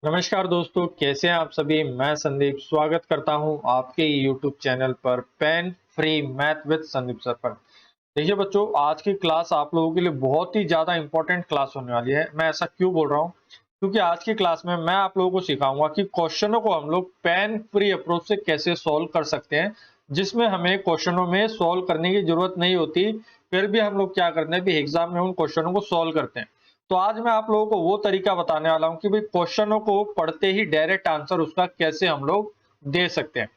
नमस्कार दोस्तों, कैसे हैं आप सभी। मैं संदीप स्वागत करता हूं आपके यूट्यूब चैनल पर pain free math with Sandeep sir पर। देखिए बच्चों, आज की क्लास आप लोगों के लिए बहुत ही ज़्यादा इंपॉर्टेंट क्लास होने वाली है। मैं ऐसा क्यों बोल रहा हूं? क्योंकि आज की क्लास में मैं आप लोगों को सिखाऊंगा कि क्वेश्चनों को हम लोग पेन फ्री अप्रोच से कैसे सॉल्व कर सकते हैं, जिसमें हमें क्वेश्चनों में सॉल्व करने की जरूरत नहीं होती। फिर भी हम लोग क्या करते हैं, एग्जाम में उन क्वेश्चनों को सॉल्व करते हैं। तो आज मैं आप लोगों को वो तरीका बताने वाला हूं कि भाई क्वेश्चनों को पढ़ते ही डायरेक्ट आंसर उसका कैसे हम लोग दे सकते हैं।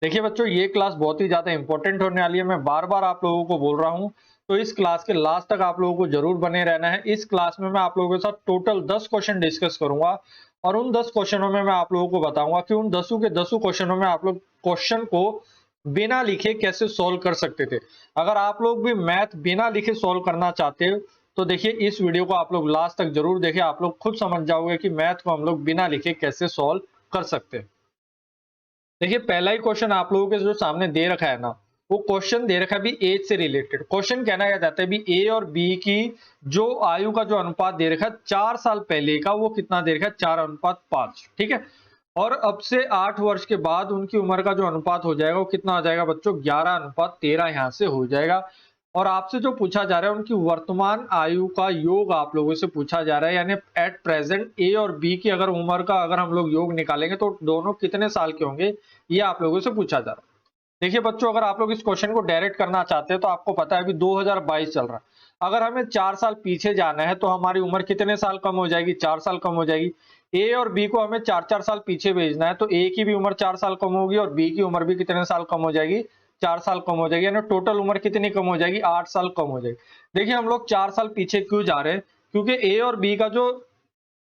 देखिए बच्चों, ये क्लास बहुत ही ज्यादा इंपॉर्टेंट होने वाली है। मैं बार बार आप लोगों को बोल रहा हूं, तो इस क्लास के लास्ट तक आप लोगों को जरूर बने रहना है। इस क्लास में मैं आप लोगों के साथ टोटल 10 क्वेश्चन डिस्कस करूंगा और उन 10 क्वेश्चनों में मैं आप लोगों को बताऊंगा कि उन 10 के 10 क्वेश्चनों में आप लोग क्वेश्चन को बिना लिखे कैसे सोल्व कर सकते थे। अगर आप लोग भी मैथ बिना लिखे सोल्व करना चाहते हो तो देखिए इस वीडियो को आप लोग लास्ट तक जरूर देखिए। आप लोग खुद समझ जाओगे कि मैथ को हम लोग बिना लिखे कैसे सोल्व कर सकते हैं। देखिए पहला ही क्वेश्चन आप लोगों के जो सामने दे रखा है ना, वो क्वेश्चन दे रखा है भी एज से रिलेटेड क्वेश्चन। कहना क्या चाहता है भी ए और बी की जो आयु का जो अनुपात दे रखा है 4 साल पहले का, वो कितना दे रखा है 4:5। ठीक है। और अब से 8 वर्ष के बाद उनकी उम्र का जो अनुपात हो जाएगा वो कितना हो जाएगा बच्चों, 11:13 यहां से हो जाएगा। और आपसे जो पूछा जा रहा है उनकी वर्तमान आयु का योग आप लोगों से पूछा जा रहा है, यानी एट प्रेजेंट ए और बी की अगर उम्र का अगर हम लोग योग निकालेंगे तो दोनों कितने साल के होंगे, ये आप लोगों से पूछा जा रहा है। देखिए बच्चों, अगर आप लोग इस क्वेश्चन को डायरेक्ट करना चाहते हैं तो आपको पता है अभी 2022 चल रहा है। अगर हमें 4 साल पीछे जाना है तो हमारी उम्र कितने साल कम हो जाएगी, 4 साल कम हो जाएगी। ए और बी को हमें 4-4 साल पीछे भेजना है तो ए की भी उम्र 4 साल कम होगी और बी की उम्र भी कितने साल कम हो जाएगी, 4 साल कम हो जाएगी। यानी टोटल उम्र कितनी कम हो जाएगी, 8 साल कम हो जाएगी। देखिए हम लोग 4 साल पीछे क्यों जा रहे हैं, क्योंकि ए और बी का जो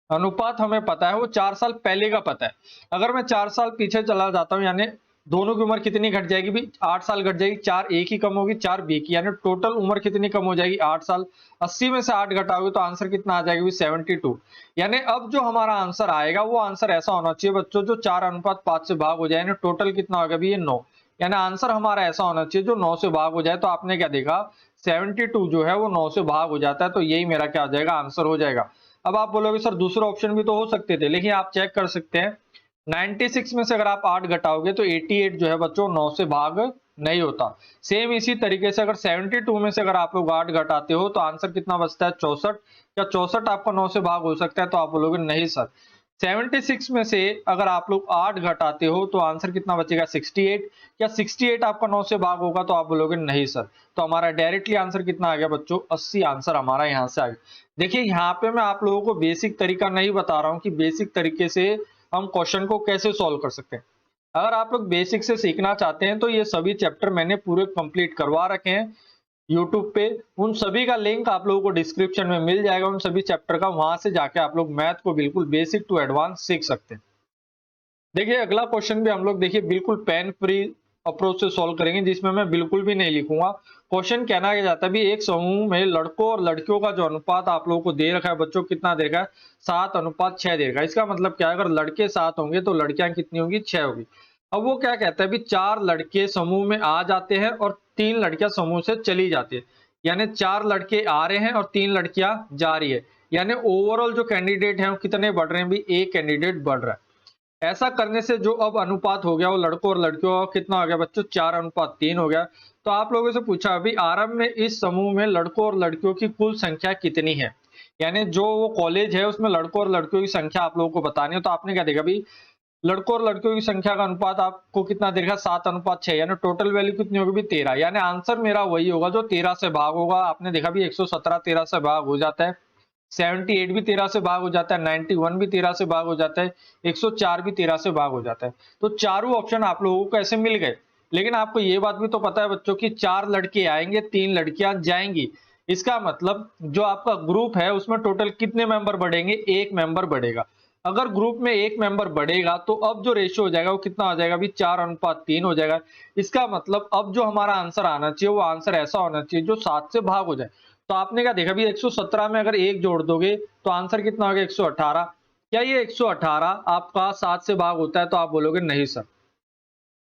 अनुपात हमें पता है वो 4 साल पहले का पता है। अगर मैं 4 साल पीछे चला जाता हूँ, यानी दोनों की उम्र कितनी घट जाएगी भी, 8 साल घट जाएगी। 4 ए की कम होगी, 4 बी की, यानी टोटल उम्र कितनी कम हो जाएगी, 8 साल। 80 में से 8 घटाओगे तो आंसर कितना आ जाएगा भी, 72। यानी अब जो हमारा आंसर आएगा वो आंसर ऐसा होना चाहिए बच्चों जो 4:5 से भाग हो जाए, यानी टोटल कितना होगा भी, ये 9। यानी आंसर हमारा ऐसा होना चाहिए जो 9 से भाग हो जाए। तो आपने क्या देखा, 72 जो है वो 9 से भाग हो जाता है, तो यही मेरा क्या आ जाएगा, आंसर हो जाएगा। अब आप बोलोगे सर दूसरा ऑप्शन भी तो हो सकते थे, लेकिन आप चेक कर सकते हैं 96 में से अगर आप 8 घटाओगे तो 88 जो है बच्चों 9 से भाग नहीं होता। सेम इसी तरीके से अगर 72 में से अगर आप लोग 8 घटाते हो तो आंसर कितना बचता है, 64। क्या 64 आपका 9 से भाग हो सकता है, तो आप बोलोगे नहीं सर। 76 में से अगर आप लोग 8 घटाते हो तो आंसर कितना बचेगा, 68। क्या 68 आपका 9 से भाग होगा, तो आप बोलोगे नहीं सर। तो हमारा डायरेक्टली आंसर कितना आ गया बच्चों, 80 आंसर हमारा यहाँ से आ गया। देखिए यहाँ पे मैं आप लोगों को बेसिक तरीका नहीं बता रहा हूँ कि बेसिक तरीके से हम क्वेश्चन को कैसे सॉल्व कर सकते हैं। अगर आप लोग बेसिक से सीखना चाहते हैं तो ये सभी चैप्टर मैंने पूरे कंप्लीट करवा रखे हैं यूट्यूब पे। उन सभी का लिंक आप लोगों को डिस्क्रिप्शन में मिल जाएगा, उन सभी चैप्टर का। वहां से जाके आप लोग मैथ को बिल्कुल बेसिक टू एडवांस सीख सकते हैं। देखिए अगला क्वेश्चन भी हम लोग देखिए बिल्कुल पेन फ्री अप्रोच से सॉल्व करेंगे, जिसमें मैं बिल्कुल भी नहीं लिखूंगा। क्वेश्चन कहना क्या जाता है भी, एक समूह में लड़कों और लड़कियों का जो अनुपात आप लोगों को दे रखा है बच्चों, कितना दे रखा है, 7:6 दे रखा है। इसका मतलब क्या है, अगर लड़के 7 होंगे तो लड़कियां कितनी होंगी, 6 होगी। अब वो क्या कहता है भी, 4 लड़के समूह में आ जाते हैं और 3 लड़कियां समूह से चली जाती है। यानी 4 लड़के आ रहे हैं और 3 लड़कियां जा रही है। यानी ओवरऑल जो कैंडिडेट है वो कितने बढ़ रहे हैं भी, एक कैंडिडेट बढ़ रहा है। ऐसा करने से जो अब अनुपात हो गया वो लड़कों और लड़कियों का कितना हो गया बच्चों, 4:3 हो गया। तो आप लोगों से पूछा अभी आरंभ में इस समूह में लड़कों और लड़कियों की कुल संख्या कितनी है, यानी जो वो कॉलेज है उसमें लड़कों और लड़कियों की संख्या आप लोगों को बतानी है। तो आपने क्या देखा भी, लड़कों और लड़कियों की संख्या का अनुपात आपको कितना देखा, 7:6, यानी टोटल वैल्यू कितनी होगी भी, 13। यानी आंसर मेरा वही होगा जो 13 से भाग होगा। आपने देखा भी 117 13 से भाग हो जाता है, 78 भी 13 से भाग हो जाता है, 91 भी 13 से भाग हो जाता है, 104 भी 13 से भाग हो जाता है। तो चारों ऑप्शन आप लोगों को ऐसे मिल गए। लेकिन आपको ये बात भी तो पता है बच्चों की 4 लड़के आएंगे 3 लड़कियां जाएंगी। इसका मतलब जो आपका ग्रुप है उसमें टोटल कितने मेंबर बढ़ेंगे, एक मेंबर बढ़ेगा। अगर ग्रुप में एक मेंबर बढ़ेगा तो अब जो रेशियो हो जाएगा वो कितना हो जाएगा भी, 4:3 हो जाएगा। इसका मतलब अब जो हमारा आंसर आना चाहिए वो आंसर ऐसा होना चाहिए जो 7 से भाग हो जाए। तो आपने क्या देखा भी, 117 में अगर एक जोड़ दोगे तो आंसर कितना हो गया, 118। क्या ये 118 आपका 7 से भाग होता है, तो आप बोलोगे नहीं सर।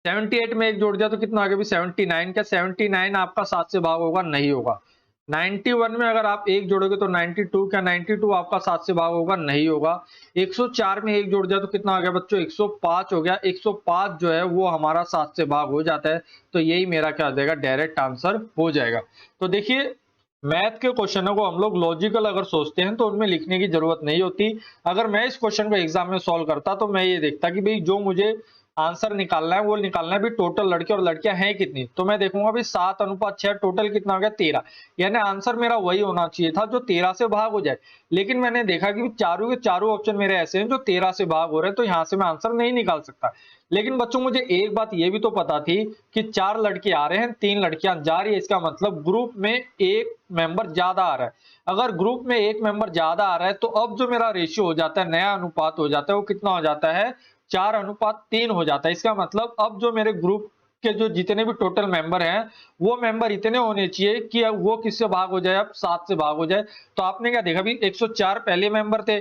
78 में एक जोड़ दिया तो कितना आ गया भी, 79। क्या 79 आपका 7 से भाग होगा, नहीं होगा। 91 में अगर आप 1 जोड़ोगे तो 92, क्या 92 आपका 7 से भाग होगा? नहीं होगा। 104 में 1 जोड़ दिया तो कितना आ गया बच्चों? 105 हो गया। 105 जो है वो हमारा 7 से भाग हो जाता है, तो यही मेरा क्या हो जाएगा? डायरेक्ट आंसर हो जाएगा। तो देखिए, मैथ के क्वेश्चनों को हम लोग लॉजिकल अगर सोचते हैं तो उनमें लिखने की जरूरत नहीं होती। अगर मैं इस क्वेश्चन को एग्जाम में सॉल्व करता तो मैं ये देखता कि भाई जो मुझे आंसर निकालना है वो निकालना है भी टोटल लड़के और लड़कियां हैं कितनी। तो मैं देखूंगा भी 7:6 टोटल कितना हो गया? 13। यानी आंसर मेरा वही होना चाहिए था जो 13 से भाग हो जाए। लेकिन मैंने देखा कि चारों के चारों ऑप्शन मेरे ऐसे हैं जो 13 से भाग हो रहे हैं, तो यहां से मैं आंसर नहीं निकाल सकता। लेकिन बच्चों मुझे एक बात ये भी तो पता थी कि 4 लड़के आ रहे हैं, 3 लड़कियां जा रही है, इसका मतलब ग्रुप में एक मेंबर ज्यादा आ रहा है। अगर ग्रुप में एक मेंबर ज्यादा आ रहा है तो अब जो मेरा रेशियो हो जाता है, नया अनुपात हो जाता है, वो कितना हो जाता है? 4:3 हो जाता है। इसका मतलब अब जो मेरे ग्रुप के जो जितने भी टोटल मेंबर हैं, वो मेंबर इतने होने चाहिए कि अब वो किससे भाग हो जाए? अब 7 से भाग हो जाए। तो आपने क्या देखा भी 104 पहले मेंबर थे,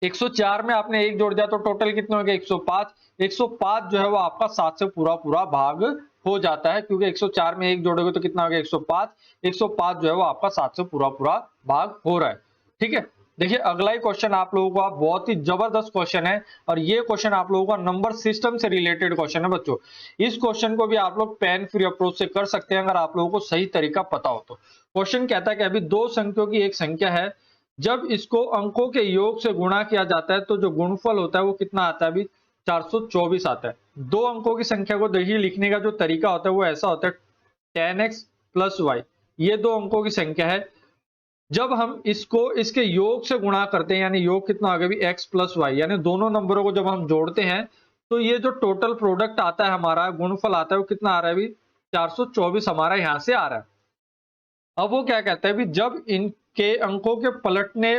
104 में आपने 1 जोड़ दिया तो टोटल कितने हो गए? 105। 105 जो है वो आपका 7 से पूरा पूरा भाग हो जाता है, क्योंकि 104 में 1 जोड़ोगे तो कितना हो गया? 105। 105 जो है वो आपका 7 से पूरा पूरा भाग हो रहा है। ठीक है, देखिए अगला ही क्वेश्चन आप लोगों का बहुत ही जबरदस्त क्वेश्चन है, और ये क्वेश्चन आप लोगों का नंबर सिस्टम से रिलेटेड क्वेश्चन है बच्चों। इस क्वेश्चन को भी आप लोग पेन फ्री अप्रोच से कर सकते हैं अगर आप लोगों को सही तरीका पता हो तो। क्वेश्चन कहता है कि अभी दो संख्याओं की एक संख्या है, जब इसको अंकों के योग से गुणा किया जाता है तो जो गुणफल होता है वो कितना आता है? अभी 424 आता है। दो अंकों की संख्या को देखिए लिखने का जो तरीका होता है वो ऐसा होता है, 10x प्लस वाई, ये दो अंकों की संख्या है। जब हम इसको इसके योग से गुणा करते हैं, यानी योग कितना आ गया? अभी x प्लस वाई, यानी दोनों नंबरों को जब हम जोड़ते हैं तो ये जो टोटल प्रोडक्ट आता है हमारा, गुणफल आता है, वो कितना आ रहा है? अभी 424 हमारा यहां से आ रहा है। अब वो क्या कहता है भी जब इनके अंकों के पलटने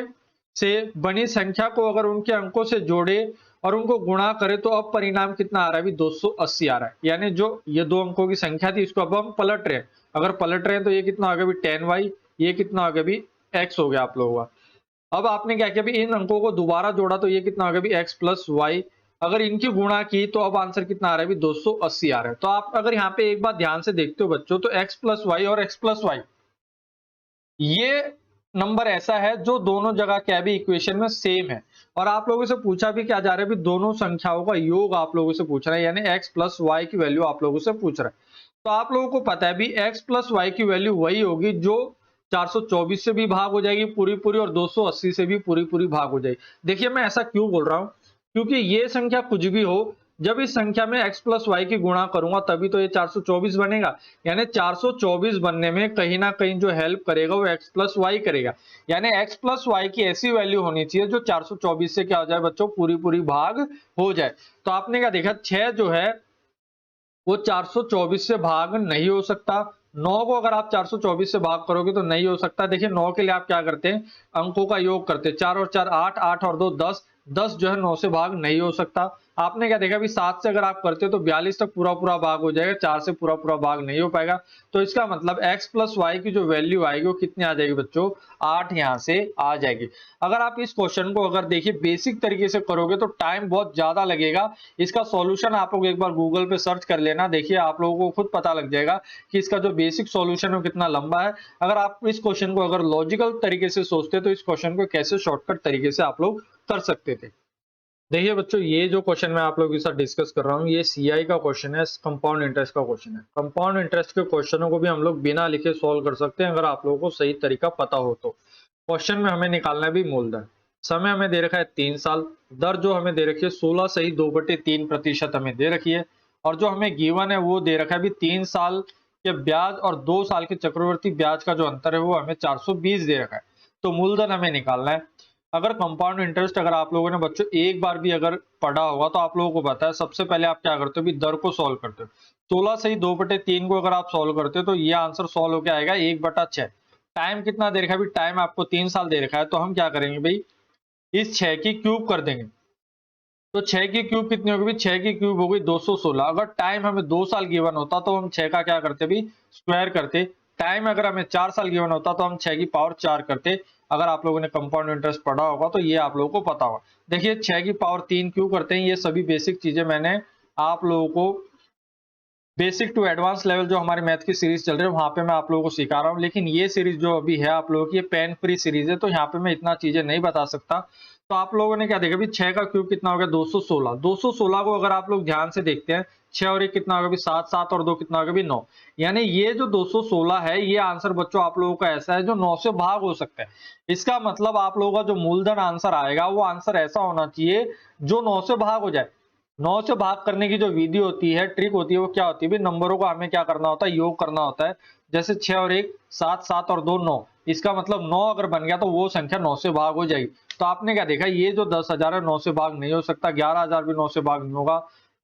से बनी संख्या को अगर उनके अंकों से जोड़े और उनको गुणा करें तो अब परिणाम कितना आ रहा है? भी 280 आ रहा है। यानी जो ये दो अंकों की संख्या थी इसको अब हम पलट रहे हैं। अगर पलट रहे हैं तो ये कितना आ गया? भी 10y, ये कितना आ गया? भी x हो गया आप लोगों का। अब आपने क्या किया? भी इन अंकों को दोबारा जोड़ा तो ये कितना आ गया? भी x प्लस वाई। अगर इनकी गुणा की तो अब आंसर कितना आ रहा है? भी 280 आ रहा है। तो आप अगर यहाँ पे एक बात ध्यान से देखते हो बच्चों, तो x प्लस वाई और x प्लस वाई, ये नंबर ऐसा है जो दोनों जगह क्या भी इक्वेशन में सेम है। और आप लोगों से पूछा भी क्या जा रहा है? भी दोनों संख्याओं का योग आप लोगों से पूछ रहा है, यानी x प्लस वाई की वैल्यू आप लोगों से पूछ रहा है। तो आप लोगों को पता है भी x प्लस वाई की वैल्यू वही होगी जो 424 से भी भाग हो जाएगी पूरी पूरी, और 280 से भी पूरी पूरी भाग हो जाएगी। देखिए मैं ऐसा क्यों बोल रहा हूं, क्योंकि ये संख्या कुछ भी हो, जब इस संख्या में x प्लस वाई की गुणा करूंगा तभी तो ये 424 बनेगा। यानी 424 बनने में कहीं ना कहीं जो हेल्प करेगा वो x प्लस वाई करेगा। यानी x प्लस वाई की ऐसी वैल्यू होनी चाहिए जो 424 से क्या हो जाए बच्चों? पूरी पूरी भाग हो जाए। तो आपने क्या देखा? 6 जो है वो 424 से भाग नहीं हो सकता। 9 को अगर आप 424 से भाग करोगे तो नहीं हो सकता। देखिए 9 के लिए आप क्या करते हैं? अंकों का योग करते हैं। 4 और 4 8, 8 और 2 10, 10 जो है 9 से भाग नहीं हो सकता। आपने क्या देखा? भी 7 से अगर आप करते हो तो 42 तक पूरा पूरा भाग हो जाएगा, 4 से पूरा पूरा भाग नहीं हो पाएगा। तो इसका मतलब x प्लस वाई की जो वैल्यू आएगी वो कितनी आ जाएगी बच्चों? 8 यहां से आ जाएगी। अगर आप इस क्वेश्चन को अगर देखिए बेसिक तरीके से करोगे तो टाइम बहुत ज्यादा लगेगा। इसका सॉल्यूशन आप लोग एक बार गूगल पे सर्च कर लेना, देखिए आप लोगों को खुद पता लग जाएगा कि इसका जो बेसिक सॉल्यूशन है वो कितना लंबा है। अगर आप इस क्वेश्चन को अगर लॉजिकल तरीके से सोचते तो इस क्वेश्चन को कैसे शॉर्टकट तरीके से आप लोग कर सकते थे। देखिए बच्चों, ये जो क्वेश्चन मैं आप लोगों के साथ डिस्कस कर रहा हूँ ये सीआई का क्वेश्चन है, कंपाउंड इंटरेस्ट का क्वेश्चन है। कंपाउंड इंटरेस्ट के क्वेश्चनों को भी हम लोग बिना लिखे सॉल्व कर सकते हैं अगर आप लोगों को सही तरीका पता हो तो। क्वेश्चन में हमें निकालना है भी मूलधन। समय हमें दे रखा है 3 साल। दर जो हमें दे रखी है 16 सही 2/3% हमें दे रखी है। और जो हमें गिवन है वो दे रखा है भी 3 साल के ब्याज और 2 साल के चक्रवर्ती ब्याज का जो अंतर है वो हमें 420 दे रखा है। तो मूलधन हमें निकालना है। अगर कंपाउंड इंटरेस्ट अगर आप लोगों ने बच्चों एक बार भी अगर पढ़ा होगा तो आप लोगों को पता है सबसे पहले आप क्या करते हो? भी दर को सॉल्व करते हो। 16 सही 2/3 को अगर आप सॉल्व करते हो तो ये आंसर सॉल्व होकर आएगा 1/6। टाइम कितना दे रखा है? भी टाइम आपको 3 साल दे रखा है, तो हम क्या करेंगे भाई? इस 6 की क्यूब कर देंगे। तो 6 की क्यूब कितनी होगी? भी 6 की क्यूब हो गई 216। अगर टाइम हमें 2 साल गिवन होता तो हम 6 का क्या करते भी? स्क्वायर करते। टाइम अगर हमें 4 साल गिवन होता तो हम 6 की पावर 4 करते। अगर आप लोगों ने कंपाउंड इंटरेस्ट पढ़ा होगा तो ये आप लोगों को पता होगा। देखिए 6 की पावर 3 क्यों करते हैं, ये सभी बेसिक चीजें मैंने आप लोगों को बेसिक टू एडवांस लेवल जो हमारी मैथ की सीरीज चल रही है वहां पे मैं आप लोगों को सिखा रहा हूँ, लेकिन ये सीरीज जो अभी है आप लोगों की ये पेन फ्री सीरीज है, तो यहाँ पे मैं इतना चीजें नहीं बता सकता। तो आप लोगों ने क्या देखा अभी 6 का क्यूब कितना हो गया 216। 216 को अगर आप लोग ध्यान से देखते हैं 6 और 1 कितना होगा भी 7, 7 और 2 कितना होगा भी 9। यानी ये जो 216 है ये आंसर बच्चों आप लोगों का ऐसा है जो 9 से भाग हो सकता है। इसका मतलब आप लोगों का जो मूलधन आंसर आएगा वो आंसर ऐसा होना चाहिए जो 9 से भाग हो जाए। 9 से भाग करने की जो विधि होती है, ट्रिक होती है, वो क्या होती है? नंबरों को हमें क्या करना होता है? योग करना होता है। जैसे 6 और 1 7, 7 और 2 9। इसका मतलब 9 अगर बन गया तो वो संख्या 9 से भाग हो जाएगी। तो आपने क्या देखा ये जो 10,000 है 9 से भाग नहीं हो सकता, 11,000 भी 9 से भाग नहीं होगा,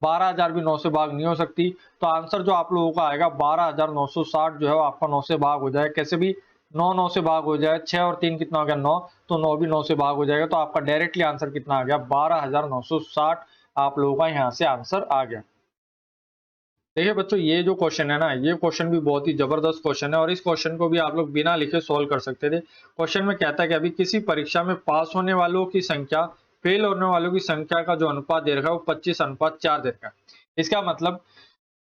12,000 भी 9 से भाग नहीं हो सकती। तो आंसर जो आप लोगों का आएगा 12,960 जो है वो आपका 9 से भाग हो जाए। कैसे भी 9 9 से भाग हो जाए, 6 और 3 कितना हो गया 9, तो 9 भी 9 से भाग हो जाएगा। तो आपका डायरेक्टली आंसर कितना आ गया 12,960। आप लोगों का यहाँ से आंसर आ गया। देखिए बच्चों ये जो क्वेश्चन है ना, ये क्वेश्चन भी बहुत ही जबरदस्त क्वेश्चन है और इस क्वेश्चन को भी आप लोग बिना लिखे सोल्व कर सकते थे। क्वेश्चन में कहता है कि अभी किसी परीक्षा में पास होने वालों की संख्या फेल होने वालों की संख्या का जो अनुपात दे रखा है वो 25:4 दे रखा है। इसका मतलब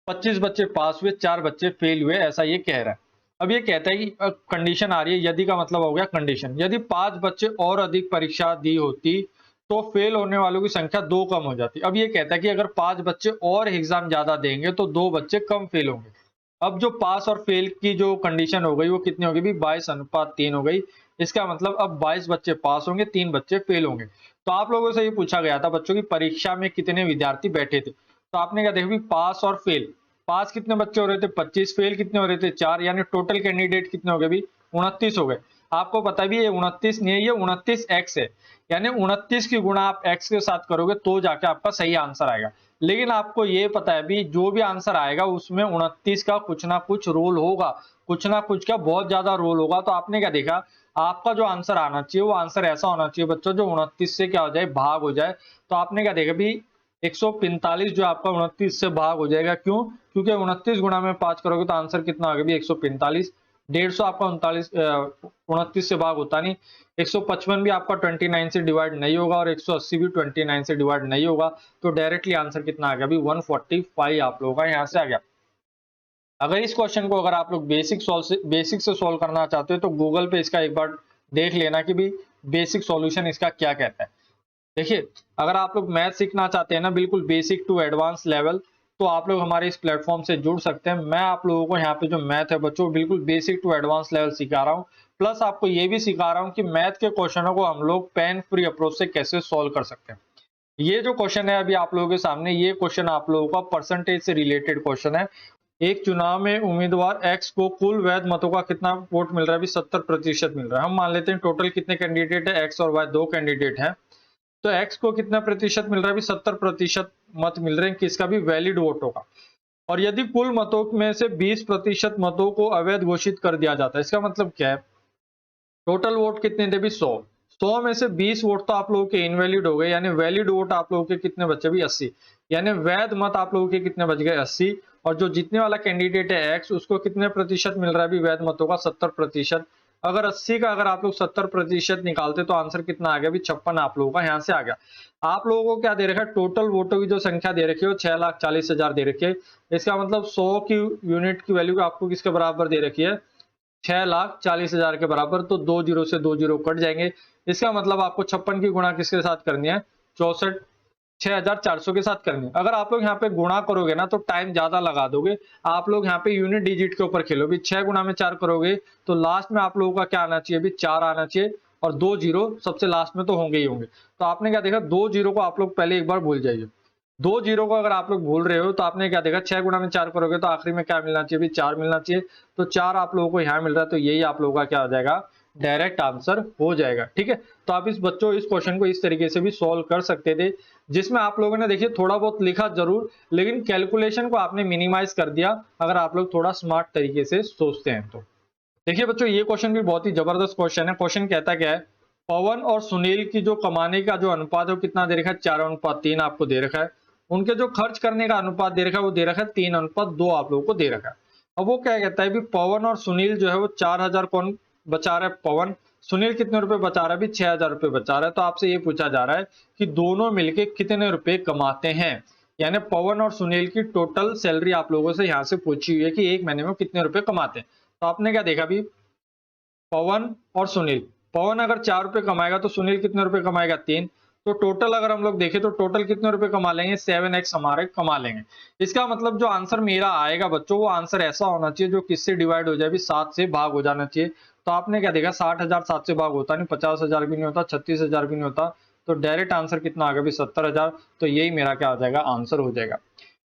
25 बच्चे पास हुए, 4 बच्चे फेल हुए, ऐसा ये कह रहा है। अब ये कहता है कि कंडीशन आ रही है, यदि का मतलब हो गया कंडीशन, यदि 5 बच्चे और अधिक परीक्षा दी होती तो फेल होने वालों की संख्या 2 कम हो जाती। अब ये कहता है कि अगर 5 बच्चे और एग्जाम ज्यादा देंगे तो 2 बच्चे कम फेल होंगे। अब जो पास और फेल की जो कंडीशन हो गई वो कितनी होगी भी 22:3 हो गई। इसका मतलब अब 22 बच्चे पास होंगे, 3 बच्चे फेल होंगे। तो आप लोगों से ये पूछा गया था बच्चों की परीक्षा में कितने विद्यार्थी बैठे थे, तो आपने क्या देखा भी पास और फेल, पास कितने बच्चे हो रहे थे 25, फेल कितने हो रहे थे 4, यानी टोटल कैंडिडेट कितने हो गए भी 29 हो गए। आपको पता भी ये 29 नहीं है, ये 29x है। यानी 29 की गुणा आप x के साथ करोगे तो जाके आपका सही आंसर आएगा। लेकिन आपको ये पता है भी जो भी आंसर आएगा उसमें 29 का कुछ ना कुछ रोल होगा, कुछ ना कुछ का बहुत ज्यादा रोल होगा। तो आपने क्या देखा आपका जो आंसर आना चाहिए वो आंसर ऐसा होना चाहिए बच्चों जो 29 से क्या हो जाए भाग हो जाए। तो आपने क्या देखा भी 145 जो आपका 29 से भाग हो जाएगा। क्यों? क्योंकि 29 गुणा में 5 करोगे तो आंसर कितना आ गया भी 145। 150 आपका 29 से भाग होता नहीं। 155 भी आपका 29 से डिवाइड नहीं होगा और 180 भी 29 से डिवाइड नहीं होगा। तो डायरेक्टली आंसर कितना आ गया भी 145 आप लोगों का यहाँ से आ गया। अगर इस क्वेश्चन को अगर आप लोग बेसिक से सॉल्व करना चाहते हो तो गूगल पे इसका एक बार देख लेना कि भी बेसिक सॉल्यूशन इसका क्या कहता है। देखिए अगर आप लोग मैथ सीखना चाहते हैं ना बिल्कुल बेसिक टू एडवांस लेवल, तो आप लोग हमारे इस प्लेटफॉर्म से जुड़ सकते हैं। मैं आप लोगों को यहाँ पे जो मैथ है बच्चों बिल्कुल बेसिक टू एडवांस लेवल सिखा रहा हूँ। प्लस आपको ये भी सिखा रहा हूँ कि मैथ के क्वेश्चनों को हम लोग पेन फ्री अप्रोच से कैसे सॉल्व कर सकते हैं। ये जो क्वेश्चन है अभी आप लोगों के सामने, ये क्वेश्चन आप लोगों का परसेंटेज से रिलेटेड क्वेश्चन है। एक चुनाव में उम्मीदवार एक्स को कुल वैध मतों का कितना वोट मिल रहा है? अभी 70% मिल रहा है। हम मान लेते हैं टोटल कितने कैंडिडेट है, एक्स और वाई दो कैंडिडेट हैं। तो एक्स को कितना प्रतिशत मिल रहा है? अभी 70% मत मिल रहे हैं, किसका भी वैलिड वोट होगा। और यदि कुल मतों में से 20% मतों को अवैध घोषित कर दिया जाता है, इसका मतलब क्या है? टोटल वोट कितने थे भी 100। 100 में से 20 वोट तो आप लोगों के इनवैलिड हो गए, यानी वैलिड वोट आप लोगों के कितने बचे भी 80। यानी वैध मत आप लोगों के कितने बच गए 80। और जो जीतने वाला कैंडिडेट है एक्स उसको कितने प्रतिशत मिल रहा है भी वैध मतों का 70%। अगर 80 का अगर आप लोग 70% निकालते तो आंसर कितना आ गया भी 56 आप लोगों का यहाँ से आ गया। आप लोगों को क्या दे रखा है? टोटल वोटों की जो संख्या दे रखी है वो 6,40,000 दे रखी है। इसका मतलब 100 की यूनिट की वैल्यू आपको किसके बराबर दे रखी है? 6,40,000 के बराबर। तो 2 जीरो से 2 जीरो कट जाएंगे। इसका मतलब आपको 56 की गुणा किसके साथ करनी है? 64 6,400 के साथ करनी है। अगर आप लोग यहाँ पे गुणा करोगे ना तो टाइम ज्यादा लगा दोगे। आप लोग यहाँ पे यूनिट डिजिट के ऊपर खेलो भी 6 गुणा में 4 करोगे तो लास्ट में आप लोगों का क्या आना चाहिए भी 4 आना चाहिए। और 2 जीरो सबसे लास्ट में तो होंगे ही होंगे। तो आपने क्या देखा 2 जीरो को आप लोग पहले एक बार भूल जाइए। 2 जीरो को अगर आप लोग भूल रहे हो तो आपने क्या देखा 6 गुणा में 4 करोगे तो आखिरी में क्या मिलना चाहिए भी 4 मिलना चाहिए। तो 4 आप लोगों को यहाँ मिल रहा है, तो यही आप लोगों का क्या हो जाएगा डायरेक्ट आंसर हो जाएगा। ठीक है, तो आप इस बच्चों इस क्वेश्चन को इस तरीके से भी सॉल्व कर सकते थे, जिसमें आप लोगों ने देखिए थोड़ा बहुत लिखा जरूर, लेकिन कैलकुलेशन को आपने मिनिमाइज कर दिया अगर आप लोग थोड़ा स्मार्ट तरीके से सोचते हैं तो। देखिए बच्चों ये क्वेश्चन भी बहुत ही जबरदस्त क्वेश्चन है। क्वेश्चन कहता क्या है? पवन और सुनील की जो कमाने का जो अनुपात है वो कितना दे रखा है? 4:3 आपको दे रखा है। उनके जो खर्च करने का अनुपात दे रखा है वो दे रखा है 3:2 आप लोगों को दे रखा है। अब वो क्या कहता है भी पवन और सुनील जो है वो 4,000 कौन बचा रहा है? पवन। सुनील कितने रुपए बचा रहा है? भी 6,000 रुपए बचा रहा है। तो आपसे ये पूछा जा रहा है कि दोनों मिलके कितने रुपए कमाते हैं। यानी पवन और सुनील की टोटल सैलरी आप लोगों से यहाँ से पूछी हुई है कि एक महीने में कितने रुपए कमाते हैं। तो आपने क्या देखा अभी, पवन और सुनील, पवन अगर 4 रुपए कमाएगा तो सुनील कितने रुपए कमाएगा, 3। तो टोटल अगर हम लोग देखें तो टोटल कितने रुपए कमा लेंगे, 7x हमारे कमा लेंगे। इसका मतलब जो आंसर मेरा आएगा बच्चों, वो आंसर ऐसा होना चाहिए जो किससे डिवाइड हो जाए, भी 7 से भाग हो जाना चाहिए। तो आपने क्या देखा, 60,000 7 से भाग होता नहीं, 50,000 भी नहीं होता, 36,000 भी नहीं होता। तो डायरेक्ट आंसर कितना आ गया भी 70,000। तो यही मेरा क्या हो जाएगा, आंसर हो जाएगा।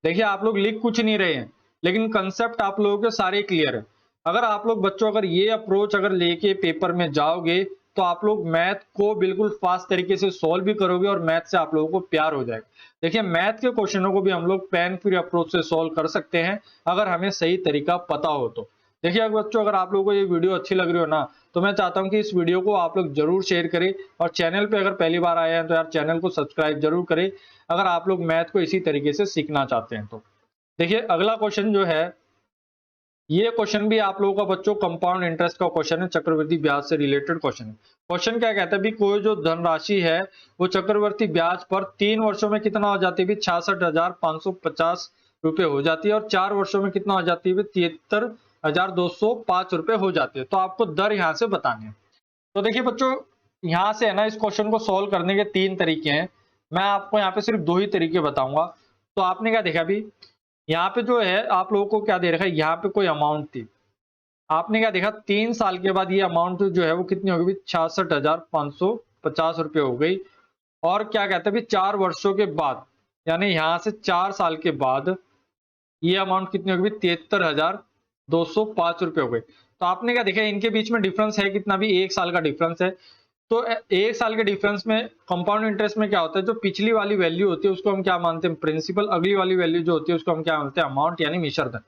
देखिए आप लोग लिख कुछ नहीं रहे हैं, लेकिन कंसेप्ट आप लोगों के सारे क्लियर है। अगर आप लोग बच्चों अगर ये अप्रोच अगर लेके पेपर में जाओगे तो आप लोग मैथ को बिल्कुल फास्ट तरीके से सॉल्व भी करोगे और मैथ से आप लोगों को प्यार हो जाएगा। देखिए मैथ के क्वेश्चनों को भी हम लोग पेन फ्री अप्रोच से सॉल्व कर सकते हैं अगर हमें सही तरीका पता हो तो। देखिए अगर बच्चों अगर आप लोगों को ये वीडियो अच्छी लग रही हो ना, तो मैं चाहता हूं कि इस वीडियो को आप लोग जरूर शेयर करें, और चैनल पे अगर पहली बार आए हैं तो यार चैनल को सब्सक्राइब जरूर करें अगर आप लोग मैथ को इसी तरीके से सीखना चाहते हैं तो। देखिए अगला क्वेश्चन जो है, ये क्वेश्चन भी आप लोगों का बच्चों कंपाउंड इंटरेस्ट का क्वेश्चन है, चक्रवृद्धि ब्याज से रिलेटेड क्वेश्चन है। क्वेश्चन क्या कहता है भी, कोई जो धनराशि है वो चक्रवर्ती ब्याज पर 3 वर्षों में कितना हो जाती है, 66,550 रुपए हो जाती है, और 4 वर्षों में कितना हो जाती है, 73,205 रुपए हो जाती है। तो आपको दर यहाँ से बताने हैं। तो देखिए बच्चों, यहाँ से है ना, इस क्वेश्चन को सोल्व करने के 3 तरीके हैं। मैं आपको यहाँ पे सिर्फ 2 ही तरीके बताऊंगा। तो आपने क्या देखा अभी, यहाँ पे जो है आप लोगों को क्या दे रखा है, यहाँ पे कोई अमाउंट थी, आपने क्या देखा 3 साल के बाद ये अमाउंट जो है वो कितनी हो गई, 66,550 रुपए हो गई। और क्या कहते हैं भी 4 वर्षों के बाद, यानी यहाँ से 4 साल के बाद ये अमाउंट कितनी हो गई, 73,205 रुपए हो गई। तो आपने क्या देखा, इनके बीच में डिफरेंस है कितना, भी 1 साल का डिफरेंस है। तो 1 साल के डिफरेंस में कंपाउंड इंटरेस्ट में क्या होता है, जो पिछली वाली वैल्यू होती है उसको हम क्या मानते हैं, प्रिंसिपल। अगली वाली वैल्यू जो होती है उसको हम क्या मानते हैं, अमाउंट यानी मिश्र धन।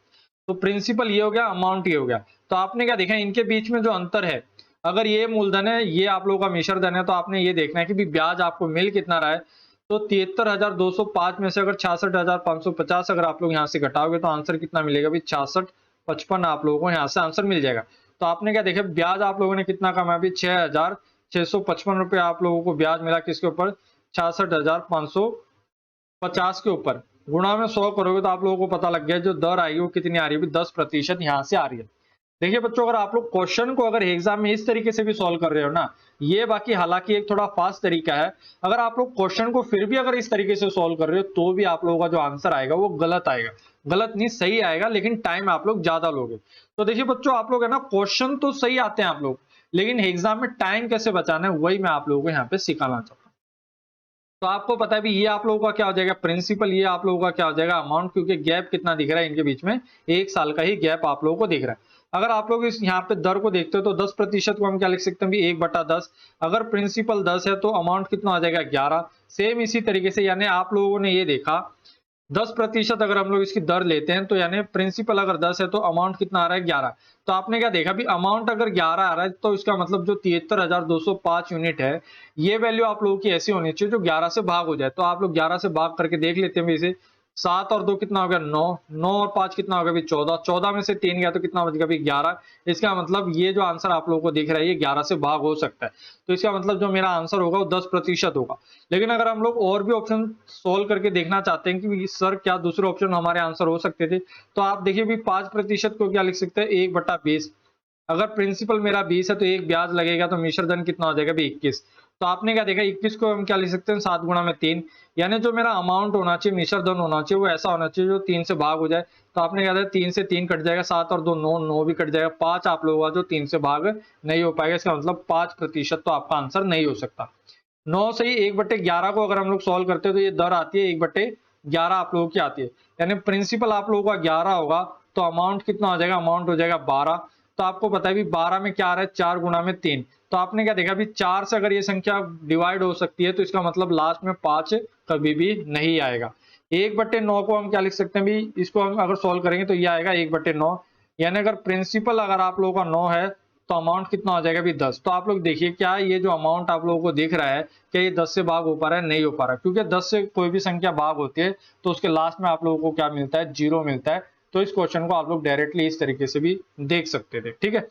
तो प्रिंसिपल ये हो गया, अमाउंट ये हो गया। तो आपने क्या देखा, इनके बीच में जो अंतर है, अगर ये मूलधन है, ये आप लोगों का मिश्र धन है, तो आपने ये देखना है कि भी ब्याज आपको मिल कितना रहा है। तो 73,205 में से अगर 66,550 अगर आप लोग यहाँ से घटाओगे तो आंसर कितना मिलेगा भी, 66,55 आप लोगों को यहाँ से आंसर मिल जाएगा। तो आपने क्या देखा, ब्याज आप लोगों ने कितना कमाया भी, 6,655 रुपए आप लोगों को ब्याज मिला, किसके ऊपर, 66,550 के ऊपर। गुणा में 100 करोगे तो आप लोगों को पता लग गया जो दर आई है वो कितनी आ रही है, 10% यहाँ से आ रही है। देखिए बच्चों, अगर आप लोग क्वेश्चन को अगर एग्जाम में इस तरीके से भी सॉल्व कर रहे हो ना, ये बाकी हालांकि एक थोड़ा फास्ट तरीका है, अगर आप लोग क्वेश्चन को फिर भी अगर इस तरीके से सॉल्व कर रहे हो तो भी आप लोगों का जो आंसर आएगा वो गलत आएगा। गलत नहीं, सही आएगा, लेकिन टाइम आप लोग ज्यादा लोगे। तो देखिए बच्चों, आप लोग है ना, क्वेश्चन तो सही आते हैं आप लोग, लेकिन एग्जाम में टाइम कैसे बचाना है वही मैं आप लोगों को यहाँ पे सिखाना चाहता हूँ। तो आपको पता है भी ये आप लोगों का क्या हो जाएगा, प्रिंसिपल, ये आप लोगों का क्या हो जाएगा, अमाउंट, क्योंकि गैप कितना दिख रहा है इनके बीच में, 1 साल का ही गैप आप लोगों को दिख रहा है। अगर आप लोग इस यहाँ पे दर को देखते हो तो 10% को हम क्या लिख सकते हैं भी, 1/10। अगर प्रिंसिपल 10 है तो अमाउंट कितना आ जाएगा, 11। सेम इसी तरीके से, यानी आप लोगों ने ये देखा 10% अगर हम लोग इसकी दर लेते हैं तो यानी प्रिंसिपल अगर 10 है तो अमाउंट कितना आ रहा है, 11। तो आपने क्या देखा भी, अमाउंट अगर 11 आ रहा है तो इसका मतलब जो 73,205 यूनिट है, ये वैल्यू आप लोगों की ऐसी होनी चाहिए जो 11 से भाग हो जाए। तो आप लोग 11 से भाग करके देख लेते हैं इसे। 7 और 2 कितना हो गया, 9। 9 और 5 कितना हो गया भी, 14। 14 में से 3 गया तो कितना बच गया भी, 11। इसका मतलब ये जो आंसर आप लोगों को दिख रहा है ये 11 से भाग हो सकता है। तो इसका मतलब जो मेरा आंसर होगा वो 10% होगा। लेकिन अगर हम लोग और भी ऑप्शन सोल्व करके देखना चाहते हैं कि सर क्या दूसरे ऑप्शन हमारे आंसर हो सकते थे, तो आप देखिए भी 5% को क्या लिख सकते हैं, 1/20। अगर प्रिंसिपल मेरा 20 है तो एक ब्याज लगेगा, तो मिश्र धन कितना हो जाएगा भी, 21। तो आपने क्या देखा, 21 को हम क्या लिख सकते हैं, 7 गुणा में 3। यानी जो मेरा अमाउंट होना चाहिए, मिश्र धन होना चाहिए, वो ऐसा होना चाहिए जो 3 से भाग हो जाए। तो आपने क्या देखा, 3 से 3 कट जाएगा, 7 और 2 9, 9 भी कट जाएगा, 5 आप लोगों का जो 3 से भाग नहीं हो पाएगा। इसका मतलब 5% तो आपका आंसर नहीं हो सकता। 9 से ही 1/11 को अगर हम लोग सॉल्व करते हैं तो ये दर आती है 1/11 आप लोगों की आती है। यानी प्रिंसिपल आप लोगों का 11 होगा तो अमाउंट कितना हो जाएगा, अमाउंट हो जाएगा 12। तो आपको पता है भी 12 में क्या आ रहा है, 4 गुणा में 3। तो आपने क्या देखा भी 4 से अगर ये संख्या डिवाइड हो सकती है तो इसका मतलब लास्ट में 5 कभी भी नहीं आएगा। 1/9 को हम क्या लिख सकते हैं भी, इसको हम अगर सॉल्व करेंगे तो ये आएगा 1/9। यानी अगर प्रिंसिपल अगर आप लोगों का 9 है तो अमाउंट कितना हो जाएगा भी 10। तो आप लोग देखिए क्या ये जो अमाउंट आप लोगों को दिख रहा है, क्या ये 10 से भाग हो पा रहा है, नहीं हो पा रहा, क्योंकि 10 से कोई भी संख्या भाग होती है तो उसके लास्ट में आप लोगों को क्या मिलता है, 0 मिलता है। तो इस क्वेश्चन को आप लोग डायरेक्टली इस तरीके से भी देख सकते थे। ठीक है,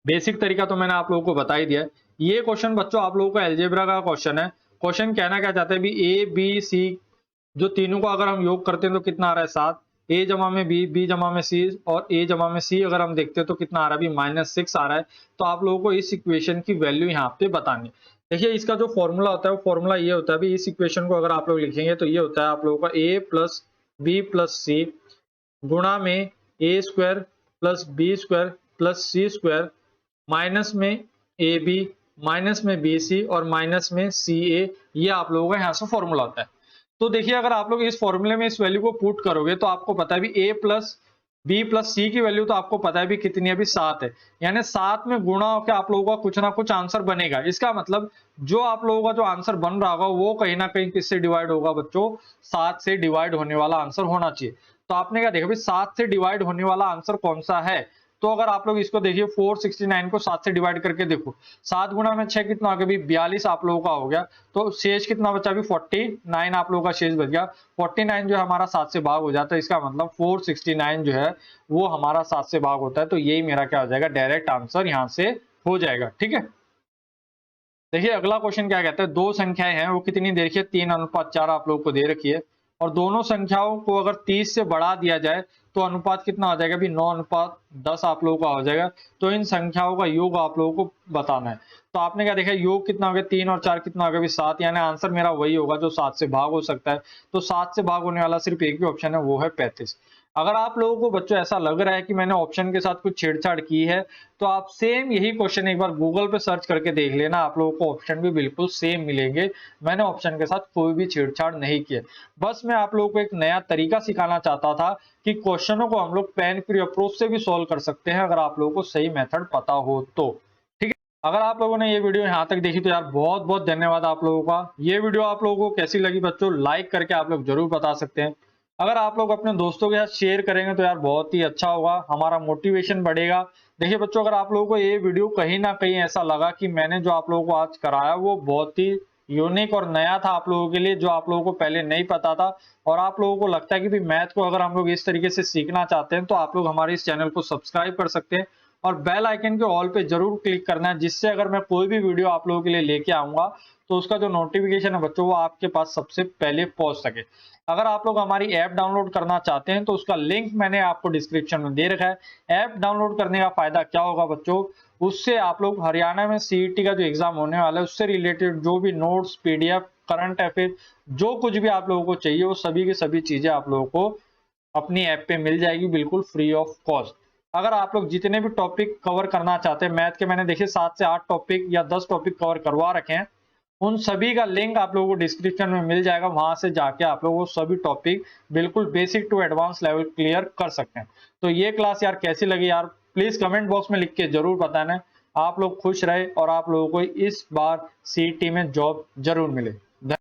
बेसिक तरीका तो मैंने आप लोगों को बता ही दिया है। ये क्वेश्चन बच्चों आप लोगों का एल्जेब्रा का क्वेश्चन है। क्वेश्चन कहना क्या चाहते हैं भी, ए बी सी जो तीनों को अगर हम योग करते हैं तो कितना आ रहा है 7, ए जमा में बी, बी जमा में सी और ए जमा में सी अगर हम देखते हैं तो कितना आ रहा है अभी -6 आ रहा है। तो आप लोगों को इस इक्वेशन की वैल्यू यहाँ पे बतानी। देखिए इसका जो फॉर्मूला होता है वो फॉर्मूला ये होता है, अभी इस इक्वेशन को अगर आप लोग लिखेंगे तो ये होता है आप लोगों का A plus B plus C गुणा में A square plus B square plus C square minus में ए बी माइनस में बी सी और माइनस में सी ए, ये आप लोगों का यहाँ से फॉर्मूला होता है। तो देखिए अगर आप लोग इस फॉर्मूले में इस वैल्यू को पुट करोगे तो आपको पता है भी ए प्लस बी प्लस सी की वैल्यू तो आपको पता है भी कितनी है, अभी 7 है, यानी 7 में गुणा होकर आप लोगों का कुछ ना कुछ आंसर बनेगा। इसका मतलब जो आप लोगों का जो आंसर बन रहा होगा वो कहीं ना कहीं किससे डिवाइड होगा बच्चों, 7 से डिवाइड होने वाला आंसर होना चाहिए। तो आपने क्या देखा भाई 7 से डिवाइड होने वाला आंसर कौन सा है। तो अगर आप लोग इसको देखिए 469 को 7 से डिवाइड करके देखो, 7 गुणा में 6 कितना आ गया, 42 आप लोगों का हो गया। तो शेष कितना बचा, अभी 49 आप लोगों का शेष बच गया। 49 जो है हमारा 7 से भाग हो जाता है, इसका मतलब 469 जो है वो हमारा 7 से भाग होता है। तो यही मेरा क्या हो जाएगा, डायरेक्ट आंसर यहाँ से हो जाएगा। ठीक है, देखिए अगला क्वेश्चन क्या कहता है, दो संख्याएं हैं वो कितनी दे रखी है, 3:4 आप लोगों को दे रखी है और दोनों संख्याओं को अगर 30 से बढ़ा दिया जाए तो अनुपात कितना आ जाएगा, भी 9:10 आप लोगों का हो जाएगा। तो इन संख्याओं का योग आप लोगों को बताना है। तो आपने क्या देखा, योग कितना हो गया, 3 और 4 कितना हो गया, 7, यानी आंसर मेरा वही होगा जो 7 से भाग हो सकता है। तो 7 से भाग होने वाला सिर्फ एक ही ऑप्शन है, वो है 35। अगर आप लोगों को बच्चों ऐसा लग रहा है कि मैंने ऑप्शन के साथ कुछ छेड़छाड़ की है तो आप सेम यही क्वेश्चन एक बार गूगल पे सर्च करके देख लेना, आप लोगों को ऑप्शन भी बिल्कुल सेम मिलेंगे। मैंने ऑप्शन के साथ कोई भी छेड़छाड़ नहीं किया, बस मैं आप लोगों को एक नया तरीका सिखाना चाहता था कि क्वेश्चनों को हम लोग पेन फ्री अप्रोच से भी सॉल्व कर सकते हैं अगर आप लोगों को सही मेथड पता हो तो। ठीक है, अगर आप लोगों ने ये वीडियो यहाँ तक देखी तो यार बहुत बहुत धन्यवाद आप लोगों का। ये वीडियो आप लोगों को कैसी लगी बच्चों, लाइक करके आप लोग जरूर बता सकते हैं। अगर आप लोग अपने दोस्तों के साथ शेयर करेंगे तो यार बहुत ही अच्छा होगा, हमारा मोटिवेशन बढ़ेगा। देखिए बच्चों, अगर आप लोगों को ये वीडियो कहीं ना कहीं ऐसा लगा कि मैंने जो आप लोगों को आज कराया वो बहुत ही यूनिक और नया था आप लोगों के लिए, जो आप लोगों को पहले नहीं पता था, और आप लोगों को लगता है कि भी मैथ को अगर हम लोग इस तरीके से सीखना चाहते हैं तो आप लोग हमारे इस चैनल को सब्सक्राइब कर सकते हैं और बेल आइकन के ऑल पे जरूर क्लिक करना है, जिससे अगर मैं कोई भी वीडियो आप लोगों के लिए लेके आऊंगा तो उसका जो नोटिफिकेशन है बच्चों वो आपके पास सबसे पहले पहुंच सके। अगर आप लोग हमारी ऐप डाउनलोड करना चाहते हैं तो उसका लिंक मैंने आपको डिस्क्रिप्शन में दे रखा है। ऐप डाउनलोड करने का फायदा क्या होगा बच्चों, उससे आप लोग हरियाणा में सीईटी का जो एग्जाम होने वाला है उससे रिलेटेड जो भी नोट्स, पीडीएफ, करंट अफेयर, जो कुछ भी आप लोगों को चाहिए वो सभी की सभी चीजें आप लोगों को अपनी ऐप पे मिल जाएगी बिल्कुल फ्री ऑफ कॉस्ट। अगर आप लोग जितने भी टॉपिक कवर करना चाहते हैं मैथ के, मैंने देखिए 7 से 8 टॉपिक या 10 टॉपिक कवर करवा रखे हैं, उन सभी का लिंक आप लोगों को डिस्क्रिप्शन में मिल जाएगा। वहां से जाके आप लोग वो सभी टॉपिक बिल्कुल basic to advance level clear कर सकते हैं। तो ये क्लास यार कैसी लगी यार, प्लीज कमेंट बॉक्स में लिख के जरूर बताना। आप लोग खुश रहे और आप लोगों को इस बार सीईटी में जॉब जरूर मिले।